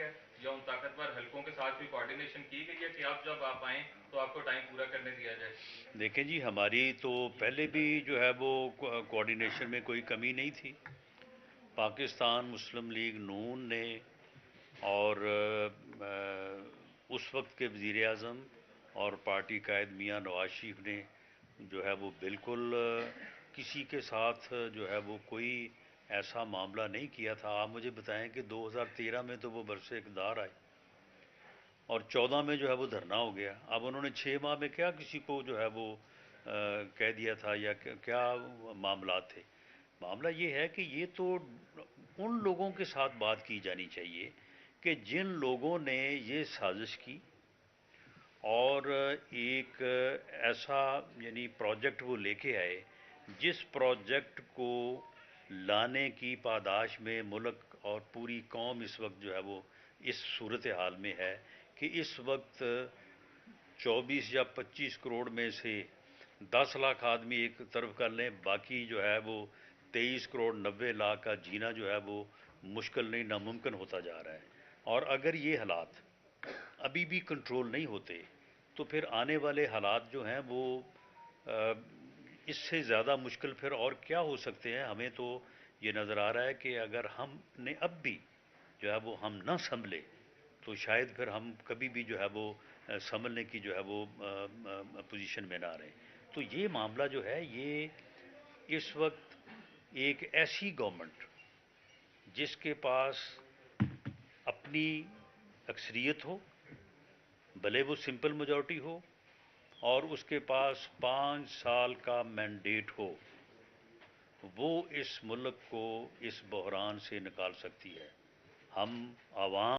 ہے یا ان طاقتور حلقوں کے ساتھ بھی کوارڈینیشن کی گئی ہے کہ آپ جب آپ آئیں تو آپ کو ٹائم پورا کرنے دیا جائے؟ دیکھیں جی، ہماری تو پہلے بھی جو ہے وہ کوارڈینیشن میں کوئی کمی نہیں تھی۔ پاکستان مسلم لیگ نون نے اور اس وقت کے وزیر اعظم اور پارٹی قائد میاں نواز شریف نے جو ہے وہ بالکل کسی کے ساتھ جو ہے وہ کوئی ایسا معاملہ نہیں کیا تھا۔ آپ مجھے بتائیں کہ 2013 میں تو وہ برسے اقتدار آئے اور 14 میں جو ہے وہ دھرنا ہو گیا۔ اب انہوں نے 6 ماہ میں کیا کسی کو جو ہے وہ کہہ دیا تھا یا کیا معاملات تھے؟ معاملہ یہ ہے کہ یہ تو ان لوگوں کے ساتھ بات کی جانی چاہیے کہ جن لوگوں نے یہ سازش کی اور ایک ایسا یعنی پروجیکٹ وہ لے کے آئے جس پروجیکٹ کو لانے کی پاداش میں ملک اور پوری قوم اس وقت جو ہے وہ اس صورتحال میں ہے کہ اس وقت 24 یا 25 کروڑ میں سے 10 لاکھ آدمی ایک طرف کر لیں، باقی جو ہے وہ 23 کروڑ 90 لاکھ کا جینا جو ہے وہ مشکل نہیں ناممکن ہوتا جا رہا ہے۔ اور اگر یہ حالات ابھی بھی کنٹرول نہیں ہوتے تو پھر آنے والے حالات جو ہیں وہ اس سے زیادہ مشکل پھر اور کیا ہو سکتے ہیں۔ ہمیں تو یہ نظر آ رہا ہے کہ اگر ہم نے اب بھی جو ہے وہ ہم نہ سنبھلے تو شاید پھر ہم کبھی بھی جو ہے وہ سنبھلنے کی جو ہے وہ پوزیشن میں نہ رہیں۔ تو یہ معاملہ جو ہے یہ اس وقت ایک ایسی گورنمنٹ جس کے پاس اپنی اکثریت ہو، بھلے وہ سمپل میجورٹی ہو، اور اس کے پاس 5 سال کا مینڈیٹ ہو، وہ اس ملک کو اس بحران سے نکال سکتی ہے۔ ہم عوام